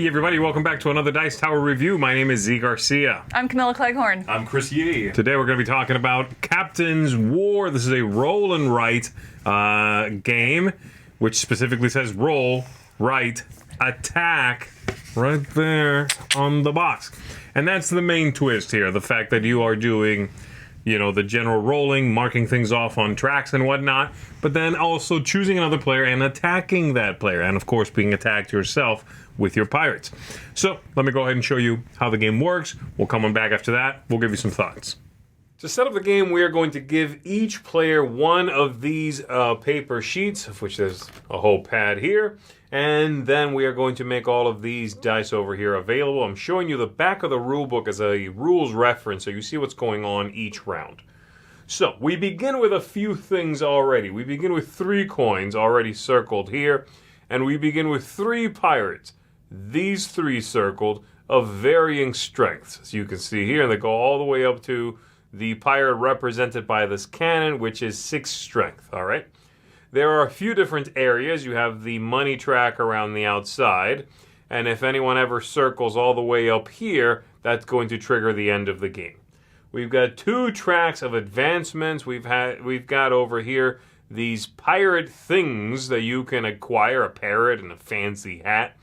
Hey everybody, welcome back to another Dice Tower review. My name is Z Garcia. I'm Camilla Cleghorn. I'm Chris Yee. Today we're going to be talking about Captain's War. This is a roll and write game, which specifically says roll, write, attack, right there on the box. And that's the main twist here, the fact that you are doing, you know, the general rolling, marking things off on tracks and whatnot, but then also choosing another player and attacking that player, and of course being attacked yourself with your pirates. So let me go ahead and show you how the game works. We'll come on back after that. We'll give you some thoughts. To set up the game, we are going to give each player one of these paper sheets, of which there's a whole pad here, and then we are going to make all of these dice over here available. I'm showing you the back of the rule book as a rules reference, so you see what's going on each round. So we begin with a few things already. We begin with 3 coins already circled here, and we begin with 3 pirates. These 3 circled of varying strengths. So you can see here, and they go all the way up to the pirate represented by this cannon, which is 6 strength, all right? There are a few different areas. You have the money track around the outside, and if anyone ever circles all the way up here, that's going to trigger the end of the game. We've got 2 tracks of advancements. We've got over here these pirate things that you can acquire, a parrot and a fancy hat,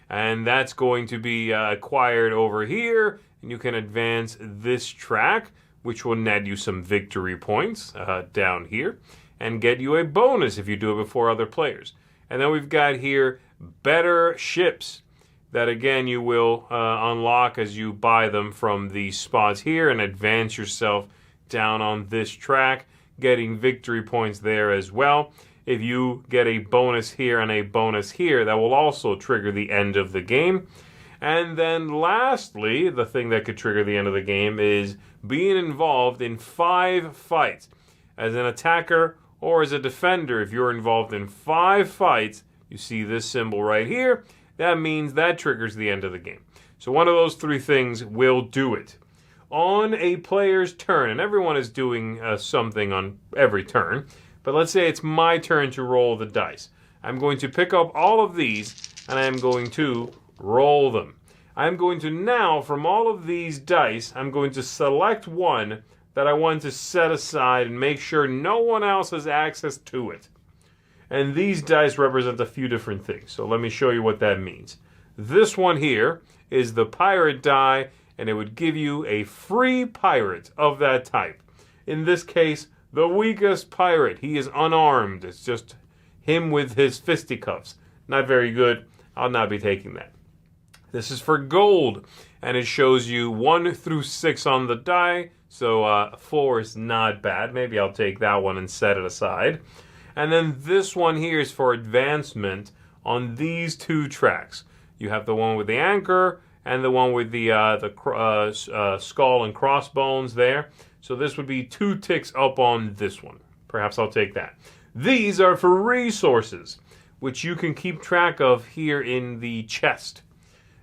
and that's going to be acquired over here, and you can advance this track, which will net you some victory points down here, and get you a bonus if you do it before other players. And then we've got here better ships that, again, you will unlock as you buy them from these spots here and advance yourself down on this track, getting victory points there as well. If you get a bonus here and a bonus here, that will also trigger the end of the game. And then lastly, the thing that could trigger the end of the game is being involved in 5 fights. As an attacker or as a defender, if you're involved in 5 fights, you see this symbol right here, that means that triggers the end of the game. So one of those 3 things will do it. On a player's turn, and everyone is doing something on every turn, but let's say it's my turn to roll the dice. I'm going to pick up all of these, and I'm going to roll them. I'm going to now, from all of these dice, I'm going to select one that I want to set aside and make sure no one else has access to it. And these dice represent a few different things, so let me show you what that means. This one here is the pirate die, and it would give you a free pirate of that type. In this case, the weakest pirate. He is unarmed. It's just him with his fisticuffs. Not very good. I'll not be taking that. This is for gold, and it shows you 1 through 6 on the die, so 4 is not bad. Maybe I'll take that one and set it aside. And then this one here is for advancement on these 2 tracks. You have the one with the anchor and the one with the skull and crossbones there. So this would be 2 ticks up on this one. Perhaps I'll take that. These are for resources, which you can keep track of here in the chest.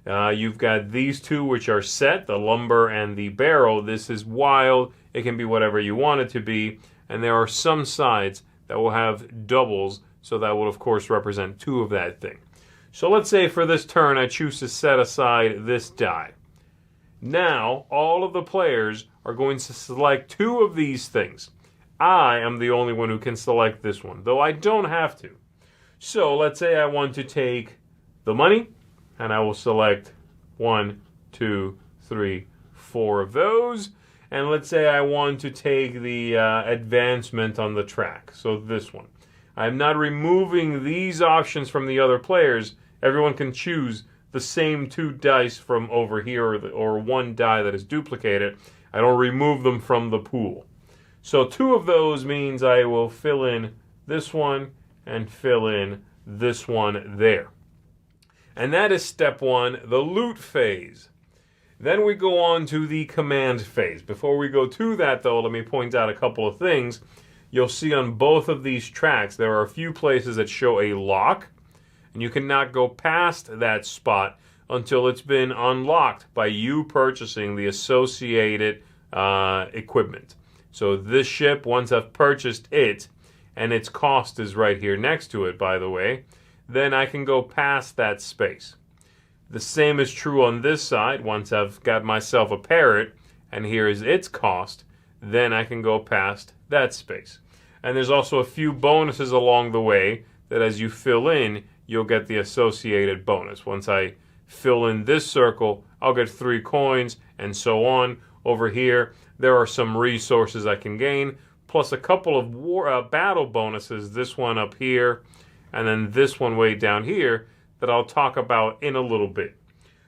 You've got these 2 which are set, the lumber and the barrel. This is wild. It can be whatever you want it to be. And there are some sides that will have doubles, so that will, of course, represent 2 of that thing. So let's say for this turn I choose to set aside this die. Now, all of the players are going to select 2 of these things. I am the only one who can select this one, though I don't have to. So let's say I want to take the money, and I will select 1, 2, 3, 4 of those. And let's say I want to take the advancement on the track, so this one. I'm not removing these options from the other players. Everyone can choose the same 2 dice from over here, or 1 die that is duplicated. I don't remove them from the pool. So 2 of those means I will fill in this one and fill in this one there. And that is step 1, the loot phase. Then we go on to the command phase. Before we go to that, though, let me point out a couple of things. You'll see on both of these tracks there are a few places that show a lock, and you cannot go past that spot until it's been unlocked by you purchasing the associated equipment. So this ship, once I've purchased it, and its cost is right here next to it, by the way, then I can go past that space. The same is true on this side. Once I've got myself a parrot, and here is its cost, then I can go past that space. And there's also a few bonuses along the way that as you fill in, you'll get the associated bonus. Once I fill in this circle, I'll get 3 coins, and so on. Over here, there are some resources I can gain, plus a couple of battle bonuses, this one up here, and then this one way down here, that I'll talk about in a little bit.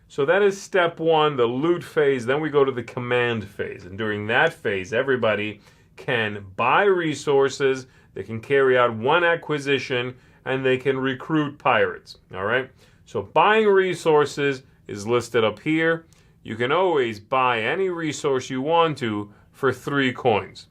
So that is step 1, the loot phase. Then we go to the command phase. And during that phase, everybody can buy resources, they can carry out one acquisition, and they can recruit pirates. All right? So buying resources is listed up here. You can always buy any resource you want to for 3 coins.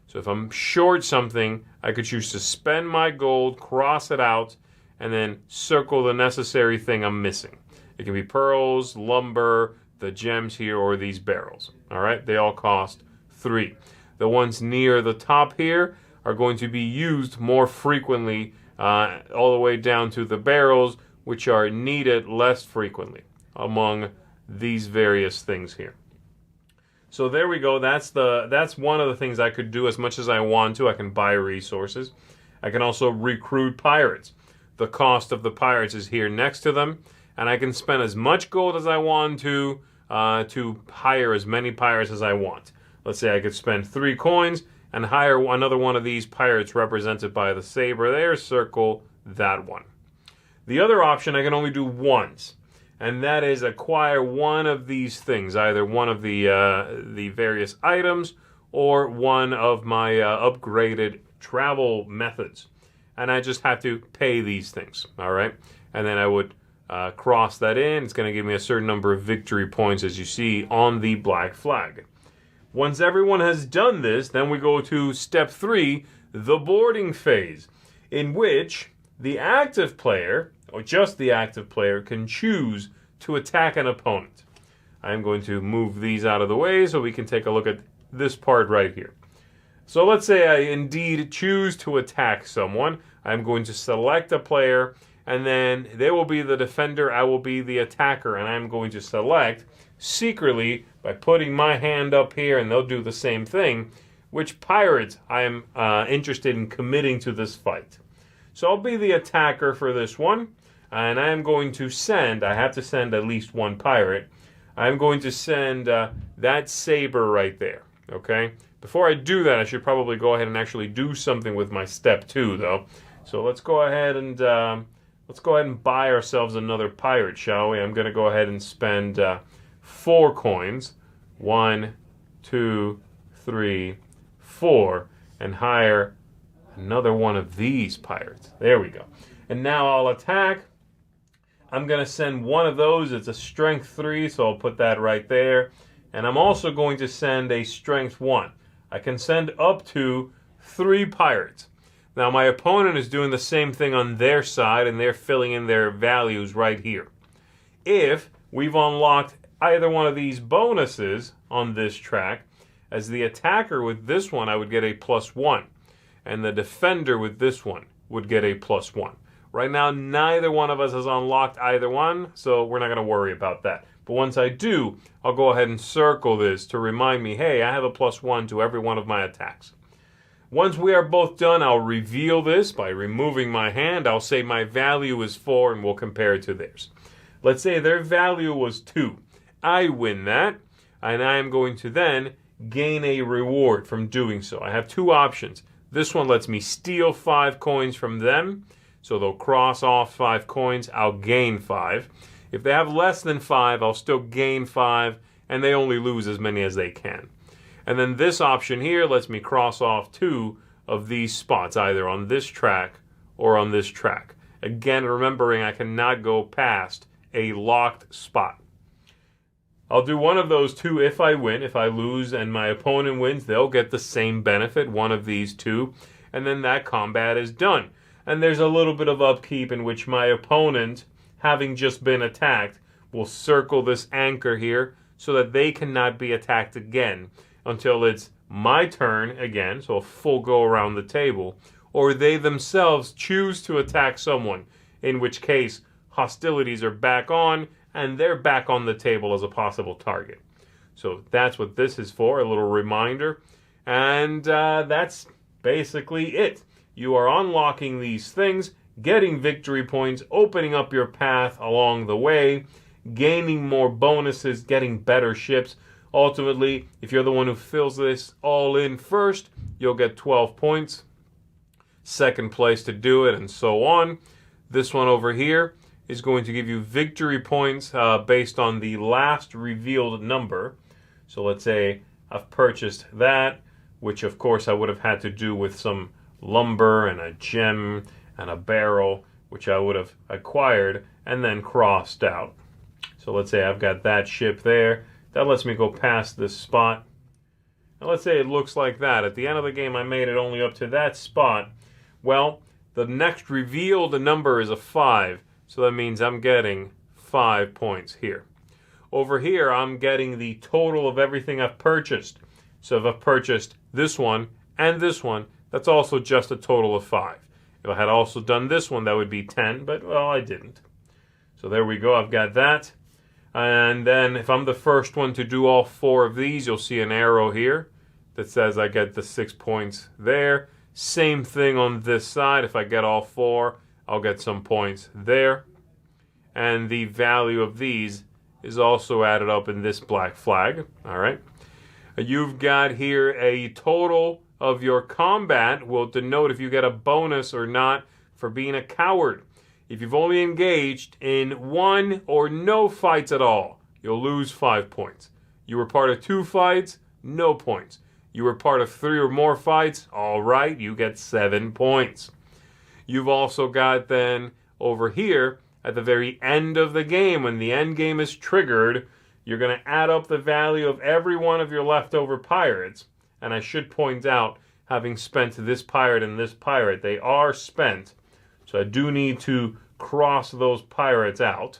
So if I'm short something, I could choose to spend my gold, cross it out, and then circle the necessary thing I'm missing. It can be pearls, lumber, the gems here, or these barrels. All right? They all cost 3. The ones near the top here are going to be used more frequently, all the way down to the barrels, which are needed less frequently among these various things here. So there we go. That's one of the things I could do as much as I want to. I can buy resources. I can also recruit pirates. The cost of the pirates is here next to them, and I can spend as much gold as I want to hire as many pirates as I want. Let's say I could spend 3 coins and hire another one of these pirates represented by the saber there, circle that one. The other option I can only do once, and that is acquire one of these things, either one of the various items or one of my upgraded travel methods. And I just have to pay these things, all right? And then I would cross that in. It's going to give me a certain number of victory points, as you see on the black flag. Once everyone has done this, then we go to step 3, the boarding phase, in which the active player, or just the active player, can choose to attack an opponent. I'm going to move these out of the way so we can take a look at this part right here. So let's say I indeed choose to attack someone. I'm going to select a player, and then they will be the defender, I will be the attacker, and I'm going to select secretly by putting my hand up here, and they'll do the same thing, which pirates I am interested in committing to this fight. So I'll be the attacker for this one, and I am going to send, I have to send at least one pirate, I'm going to send that saber right there, okay? Before I do that, I should probably go ahead and actually do something with my step 2, though. So let's go ahead and buy ourselves another pirate, shall we? I'm going to go ahead and spend 4 coins, 1, 2, 3, 4, and hire another one of these pirates. There we go. And now I'll attack. I'm going to send one of those. It's a strength 3, so I'll put that right there. And I'm also going to send a strength 1. I can send up to 3 pirates. Now my opponent is doing the same thing on their side, and they're filling in their values right here. If we've unlocked either one of these bonuses on this track, as the attacker with this one, I would get a +1. And the defender with this one would get a +1. Right now, neither one of us has unlocked either one, so we're not going to worry about that. But once I do, I'll go ahead and circle this to remind me, hey, I have a +1 to every one of my attacks. Once we are both done, I'll reveal this by removing my hand. I'll say my value is 4, and we'll compare it to theirs. Let's say their value was 2. I win that, and I am going to then gain a reward from doing so. I have 2 options. This one lets me steal 5 coins from them, so they'll cross off 5 coins. I'll gain 5. If they have less than 5, I'll still gain 5, and they only lose as many as they can. And then this option here lets me cross off 2 of these spots, either on this track or on this track. Again, remembering I cannot go past a locked spot. I'll do one of those 2 if I win. If I lose and my opponent wins, they'll get the same benefit, one of these 2, and then that combat is done. And there's a little bit of upkeep in which my opponent, having just been attacked, will circle this anchor here so that they cannot be attacked again until it's my turn again, so a full go around the table, or they themselves choose to attack someone, in which case hostilities are back on, and they're back on the table as a possible target. So that's what this is for, a little reminder. And that's basically it. You are unlocking these things, getting victory points, opening up your path along the way, gaining more bonuses, getting better ships. Ultimately, if you're the one who fills this all in first, you'll get 12 points. Second place to do it, and so on. This one over here is going to give you victory points based on the last revealed number. So let's say I've purchased that, which of course I would have had to do with some lumber and a gem and a barrel, which I would have acquired and then crossed out. So let's say I've got that ship there. That lets me go past this spot. And let's say it looks like that. At the end of the game, I made it only up to that spot. Well, the next revealed number is a 5. So that means I'm getting 5 points here. Over here, I'm getting the total of everything I've purchased. So if I've purchased this one and this one, that's also just a total of 5. If I had also done this one, that would be 10, but, well, I didn't. So there we go, I've got that. And then if I'm the first one to do all 4 of these, you'll see an arrow here that says I get the 6 points there. Same thing on this side. If I get all 4, I'll get some points there. And the value of these is also added up in this black flag. All right. You've got here a total of your combat will denote if you get a bonus or not for being a coward. If you've only engaged in 1 or no fights at all, you'll lose 5 points. You were part of 2 fights, no points. You were part of 3 or more fights, all right, you get 7 points. You've also got then over here at the very end of the game, when the end game is triggered, you're going to add up the value of every one of your leftover pirates. And I should point out, having spent this pirate and this pirate, they are spent. So I do need to cross those pirates out.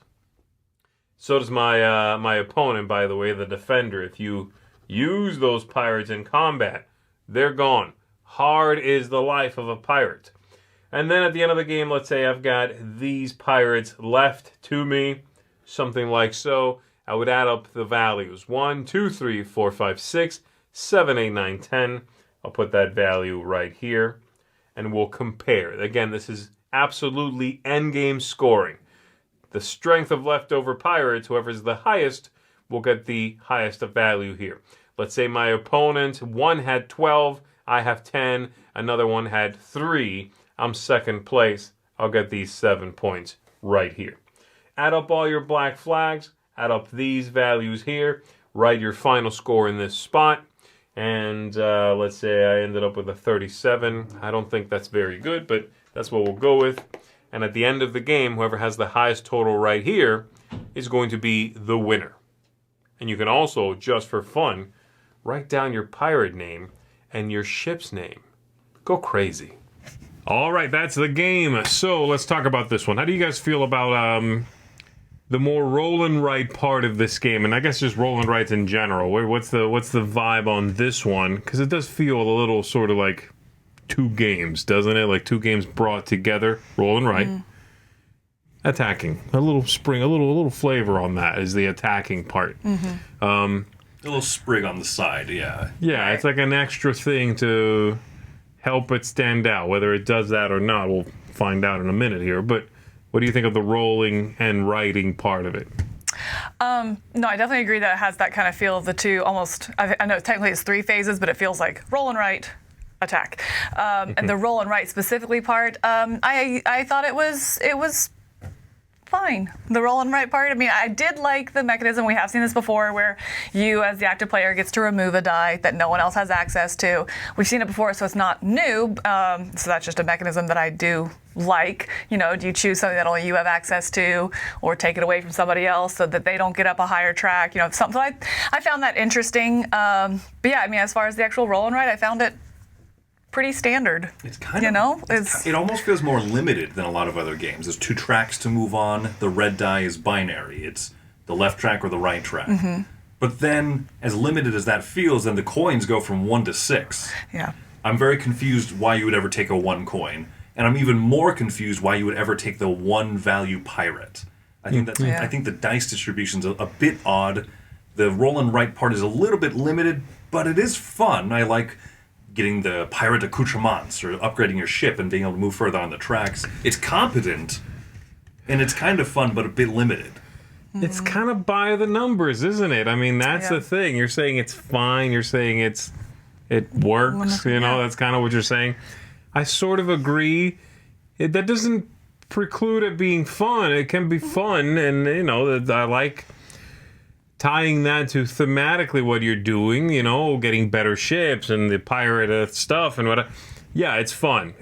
So does my opponent, by the way, the defender. If you use those pirates in combat, they're gone. Hard is the life of a pirate. And then at the end of the game, let's say I've got these pirates left to me, something like so. I would add up the values. 1, 2, 3, 4, 5, 6, 7, 8, 9, 10. I'll put that value right here. And we'll compare. Again, this is absolutely endgame scoring. The strength of leftover pirates, whoever's the highest, will get the highest of value here. Let's say my opponent, one had 12, I have 10, another one had 3. I'm second place. I'll get these 7 points right here. Add up all your black flags, add up these values here, write your final score in this spot, and let's say I ended up with a 37. I don't think that's very good, but that's what we'll go with. And at the end of the game, whoever has the highest total right here is going to be the winner. And you can also, just for fun, write down your pirate name and your ship's name. Go crazy. All right, that's the game. So let's talk about this one. How do you guys feel about the more roll and write part of this game? And I guess just roll and writes in general. What's the vibe on this one? Because it does feel a little sort of like 2 games, doesn't it? Like 2 games brought together. Roll and write. Attacking. A little flavor on that is the attacking part. A little sprig on the side, yeah. Yeah, it's like an extra thing to help it stand out. Whether it does that or not, we'll find out in a minute here. But what do you think of the rolling and writing part of it? No, I definitely agree that it has that kind of feel of the 2 almost. I know technically it's 3 phases, but it feels like roll and write, attack. And the roll and write specifically part, I thought it was fine. The roll and write part, I mean, I did like the mechanism. We have seen this before where you, as the active player, gets to remove a die that no one else has access to. We've seen it before, so it's not new. So that's just a mechanism that I do like. You know, do you choose something that only you have access to or take it away from somebody else so that they don't get up a higher track? You know, something like I found that interesting. But yeah, I mean, as far as the actual roll and write, I found it pretty standard. It's kind of, it almost feels more limited than a lot of other games. There's 2 tracks to move on. The red die is binary. It's the left track or the right track. But then, as limited as that feels, then the coins go from 1 to 6. Yeah. I'm very confused why you would ever take a 1 coin. And I'm even more confused why you would ever take the 1 value pirate. I think I think the dice distribution's a bit odd. The roll and write part is a little bit limited, but it is fun. I like getting the pirate accoutrements or upgrading your ship and being able to move further on the tracks. It's competent, and it's kind of fun, but a bit limited. It's kind of by the numbers, isn't it? I mean, that's the thing. You're saying it's fine. You're saying it works. You know, that's kind of what you're saying. I sort of agree. That doesn't preclude it being fun. It can be fun, and you know, I like tying that to thematically what you're doing. You know, getting better ships and the pirate stuff and what. Yeah, it's fun.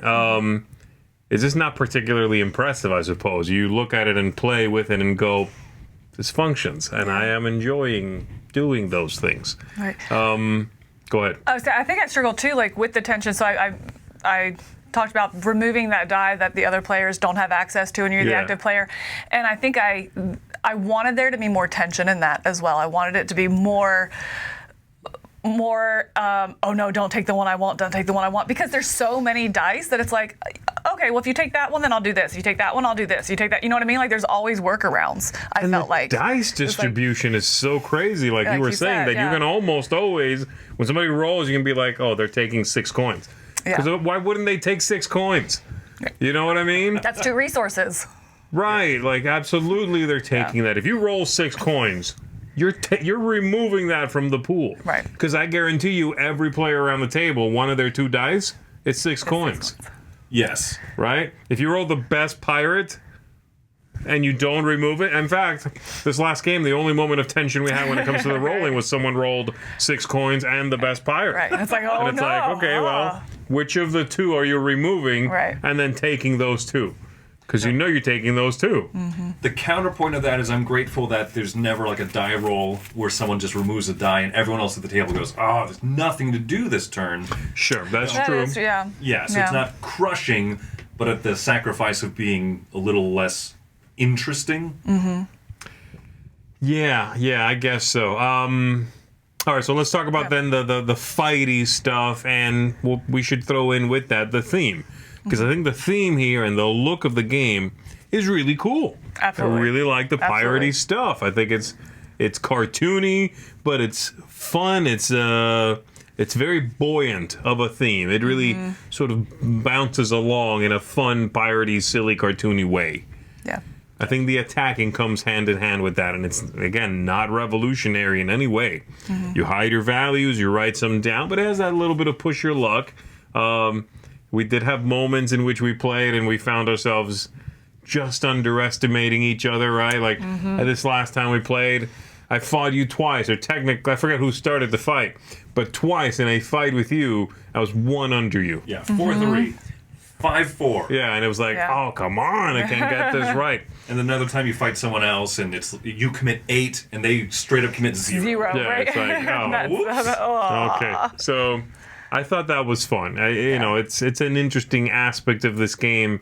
It's just not particularly impressive, I suppose. You look at it and play with it and go, this functions, and I am enjoying doing those things. Right. Go ahead. I think I struggle too, like with the tension. So I talked about removing that die that the other players don't have access to, and you're the active player. And I think I wanted there to be more tension in that as well. I wanted it to be more. Oh no, don't take the one I want, don't take the one I want, because there's so many dice that it's like, okay, well if you take that one, then I'll do this. You take that one, I'll do this. You take that, you know what I mean? Like there's always workarounds. I felt like dice distribution is so crazy. Like you were saying, that you can almost always, when somebody rolls, you can be like, oh, they're taking 6 coins. Because why wouldn't they take 6 coins? You know what I mean? That's 2 resources. Right, like absolutely they're taking that. If you roll 6 coins, you're removing that from the pool. Right. Because I guarantee you, every player around the table, one of their 2 dice, it's 6 coins. Yes. Right? If you roll the best pirate and you don't remove it. In fact, this last game, the only moment of tension we had when it comes to the rolling was someone rolled 6 coins and the best pirate. Right. And it's like, oh, and it's like, okay, well, which of the 2 are you removing? Right. And then taking those 2. Because you know you're taking those 2. Mm-hmm. The counterpoint of that is I'm grateful that there's never like a die roll where someone just removes a die and everyone else at the table goes, oh, there's nothing to do this turn. Sure, that's true. Yeah, so it's not crushing, but at the sacrifice of being a little less interesting. Mm-hmm. Yeah, I guess so. All right, so let's talk about then the fighty stuff, and we should throw in with that the theme. Because I think the theme here and the look of the game is really cool. Absolutely. I really like the piratey stuff. I think it's cartoony, but it's fun. It's very buoyant of a theme. It really sort of bounces along in a fun, piratey, silly, cartoony way. Yeah. I think the attacking comes hand in hand with that, and it's, again, not revolutionary in any way. You hide your values, you write some down, but it has that little bit of push your luck. We did have moments in which we played and we found ourselves just underestimating each other, right? Like this last time we played, I fought you twice, or technically, I forget who started the fight, but twice in a fight with you, I was 1 under you. Yeah, 4-3, 5-4. Yeah, and it was like, oh, come on, I can't get this right. And another time you fight someone else and it's you commit 8 and they straight up commit 0. Yeah, right? it's like, oh, okay. So I thought that was fun. You know, it's an interesting aspect of this game.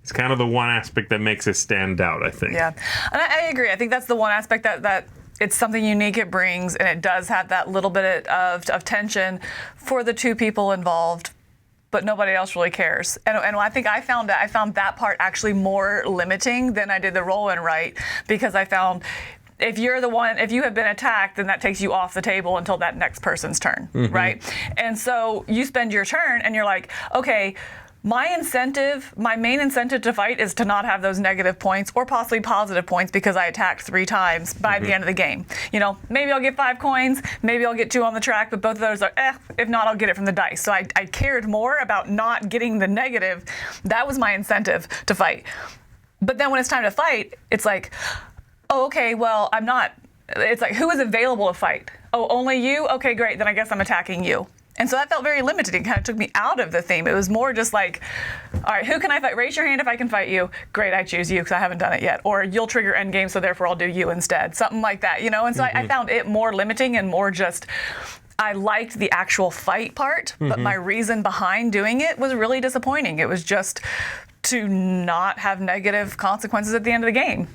It's kind of the one aspect that makes it stand out, I think. Yeah, and I agree. I think that's the one aspect that it's something unique it brings, and it does have that little bit of tension for the 2 people involved, but nobody else really cares. And I think I found that part actually more limiting than I did the roll and write, because I found if you have been attacked, then that takes you off the table until that next person's turn, right? And so you spend your turn and you're like, okay, my main incentive to fight is to not have those negative points or possibly positive points because I attacked 3 times by the end of the game. You know, maybe I'll get 5 coins, maybe I'll get 2 on the track, but both of those are, if not, I'll get it from the dice. So I cared more about not getting the negative. That was my incentive to fight. But then when it's time to fight, it's like, oh, okay, well, I'm not. It's like, who is available to fight? Oh, only you? Okay, great. Then I guess I'm attacking you. And so that felt very limited. It kind of took me out of the theme. It was more just like, all right, who can I fight? Raise your hand if I can fight you. Great, I choose you because I haven't done it yet. Or you'll trigger endgame, so therefore I'll do you instead. Something like that, you know? And so I found it more limiting and more just, I liked the actual fight part, but my reason behind doing it was really disappointing. It was just to not have negative consequences at the end of the game.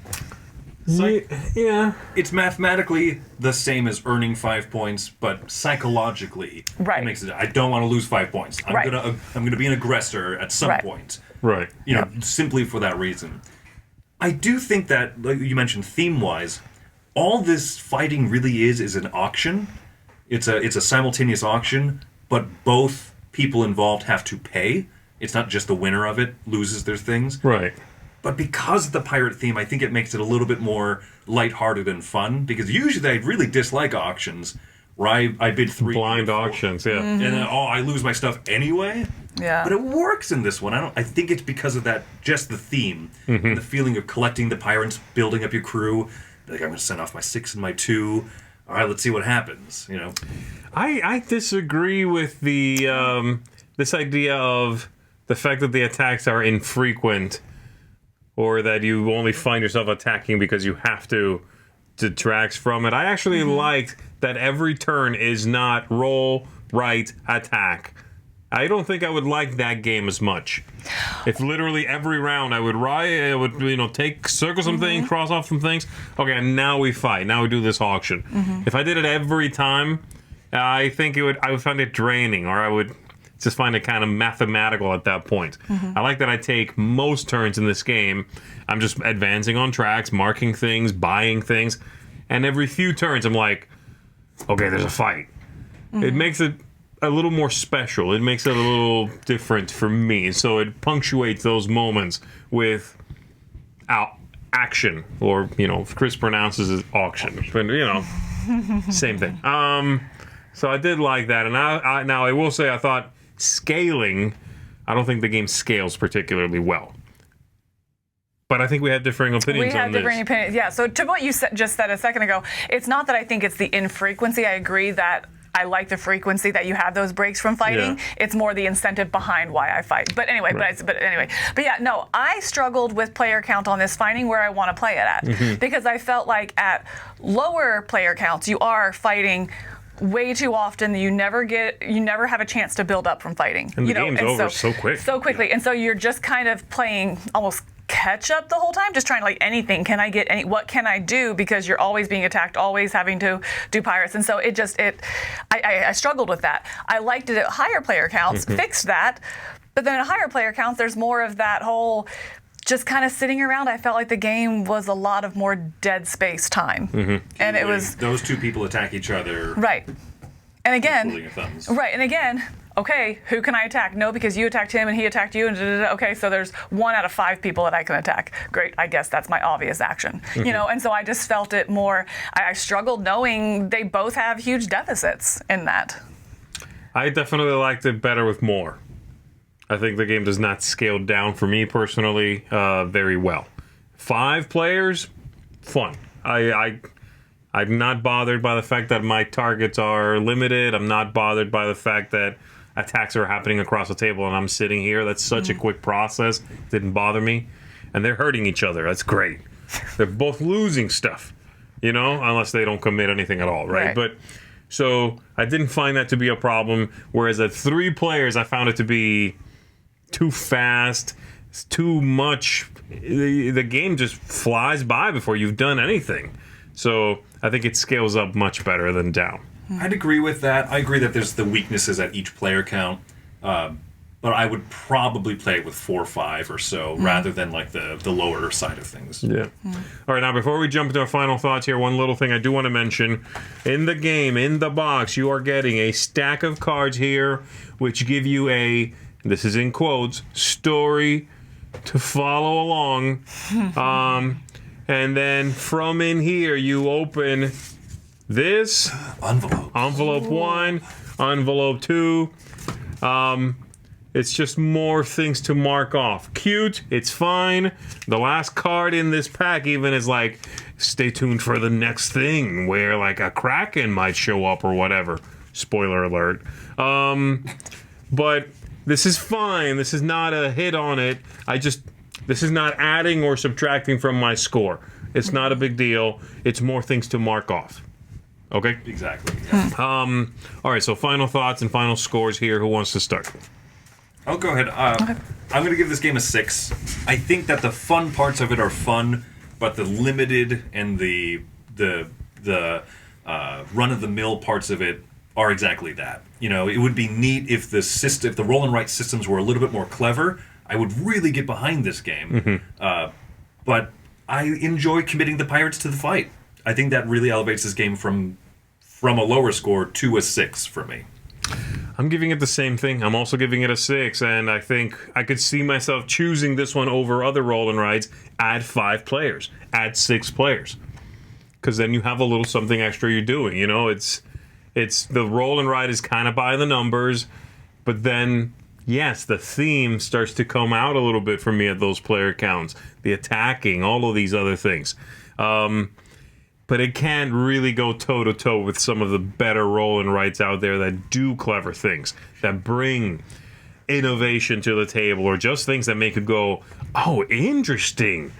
Yeah. It's mathematically the same as earning 5 points, but psychologically, it makes it. I don't want to lose 5 points. I'm gonna be an aggressor at some point. Right. You know, simply for that reason. I do think that, like you mentioned, theme-wise, all this fighting really is an auction. It's a simultaneous auction, but both people involved have to pay. It's not just the winner of it loses their things. Right. But because of the pirate theme, I think it makes it a little bit more lighthearted and fun. Because usually I really dislike auctions where I bid 3 blind auctions, yeah. and then I lose my stuff anyway. Yeah. But it works in this one. I think it's because of that, just the theme, and the feeling of collecting the pirates, building up your crew. Like, I'm going to send off my 6 and my 2. All right, let's see what happens. You know. I disagree with the this idea of the fact that the attacks are infrequent, or that you only find yourself attacking because you have to detracts from it. I actually liked that every turn is not roll, write, attack. I don't think I would like that game as much. If literally every round I would circle some things, cross off some things. Okay, now we fight. Now we do this auction. If I did it every time, I think I would find it draining, or I would just find it kind of mathematical at that point. I like that I take most turns in this game. I'm just advancing on tracks, marking things, buying things, and every few turns I'm like, okay, there's a fight. It makes it a little more special. It makes it a little different for me. So it punctuates those moments with action, or Chris pronounces it auction, but same thing. So I did like that, and now I will say I thought scaling, I don't think the game scales particularly well. But I think we had differing opinions on this. We had differing opinions, yeah. So to what you just said a second ago, it's not that I think it's the infrequency. I agree that I like the frequency that you have those breaks from fighting. Yeah. It's more the incentive behind why I fight. But anyway, right. but yeah, no, I struggled with player count on this, finding where I want to play it at. Because I felt like at lower player counts, you are fighting way too often. You never have a chance to build up from fighting. And the game's over so quickly. And so you're just kind of playing almost catch up the whole time, just trying to anything. Can I get what can I do? Because you're always being attacked, always having to do pirates. And so I struggled with that. I liked it at higher player counts, fixed that. But then at higher player counts, there's more of that whole just kind of sitting around. I felt like the game was a lot of more dead space time. And it was those two people attack each other. Right. And again, okay, who can I attack? No, because you attacked him and he attacked you, and okay, so there's 1 out of 5 people that I can attack. Great, I guess that's my obvious action. And so I just felt it more, I struggled knowing they both have huge deficits in that. I definitely liked it better with more. I think the game does not scale down for me personally very well. 5 players, fun. I'm not bothered by the fact that my targets are limited. I'm not bothered by the fact that attacks are happening across the table and I'm sitting here. That's such a quick process. Didn't bother me. And they're hurting each other. That's great. They're both losing stuff, unless they don't commit anything at all, right? But so I didn't find that to be a problem. Whereas at 3 players, I found it to be too fast. It's too much. The game just flies by before you've done anything. So I think it scales up much better than down. I'd agree with that. I agree that there's the weaknesses at each player count, but I would probably play it with 4 or 5 or so, rather than the lower side of things. Yeah. All right, now before we jump into our final thoughts here, one little thing I do want to mention. In the game, in the box, you are getting a stack of cards here, which give you this is in quotes, story to follow along. And then from in here, you open this envelope 1, envelope 2. It's just more things to mark off. Cute, it's fine. The last card in this pack even is stay tuned for the next thing, where a Kraken might show up or whatever. Spoiler alert. But this is fine. This is not a hit on it. This is not adding or subtracting from my score. It's not a big deal. It's more things to mark off. Okay? Exactly. Yeah. All right, so final thoughts and final scores here. Who wants to start? I'll go ahead. I'm going to give this game a 6. I think that the fun parts of it are fun, but the limited and the run-of-the-mill parts of it are exactly that. It would be neat if the roll and write systems were a little bit more clever. I would really get behind this game. But I enjoy committing the pirates to the fight. I think that really elevates this game from a lower score to a 6 for me. I'm giving it the same thing. I'm also giving it a 6, and I think I could see myself choosing this one over other roll and rides. Add 5 players, add 6 players, because then you have a little something extra you're doing. You know, it's the roll and ride is kind of by the numbers, but then yes, the theme starts to come out a little bit for me at those player counts, the attacking, all of these other things. But it can't really go toe-to-toe with some of the better roll and rights out there that do clever things, that bring innovation to the table, or just things that make it go, oh, interesting.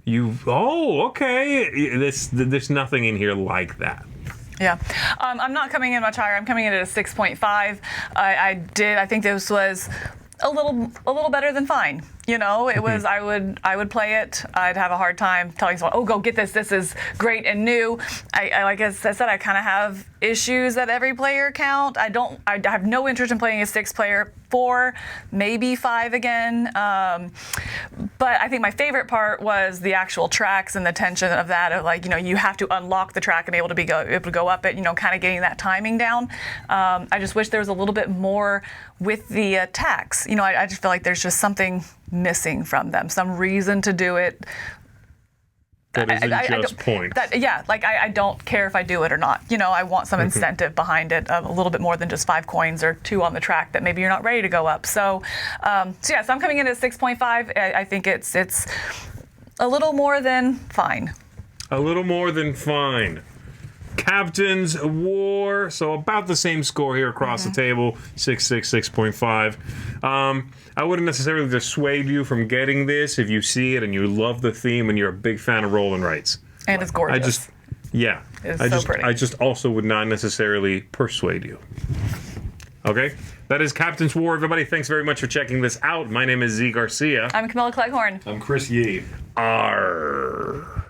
Okay. There's nothing in here like that. Yeah. I'm not coming in much higher. I'm coming in at a 6.5. I think this was a little better than fine. You know, it was, I would play it. I'd have a hard time telling someone, oh, go get this. This is great and new. I like I said, I kind of have issues at every player count. I have no interest in playing a 6-player, 4, maybe 5 again. But I think my favorite part was the actual tracks and the tension of that, of like, you know, you have to unlock the track and able to go up it, you know, kind of getting that timing down. I just wish there was a little bit more with the attacks. You know, I just feel like there's just something missing from them, some reason to do it. That isn't just points. I don't care if I do it or not. You know, I want some incentive behind it, a little bit more than just 5 coins or 2 on the track that maybe you're not ready to go up. So I'm coming in at 6.5. I think it's a little more than fine. A little more than fine. Captain's War, so about the same score here across the table, 6.6, 6.5. I wouldn't necessarily dissuade you from getting this if you see it and you love the theme and you're a big fan of roll and rights. And it's gorgeous. It's so pretty. I just also would not necessarily persuade you. Okay? That is Captain's War, everybody. Thanks very much for checking this out. My name is Z Garcia. I'm Camilla Cleghorn. I'm Chris Yee. Arr.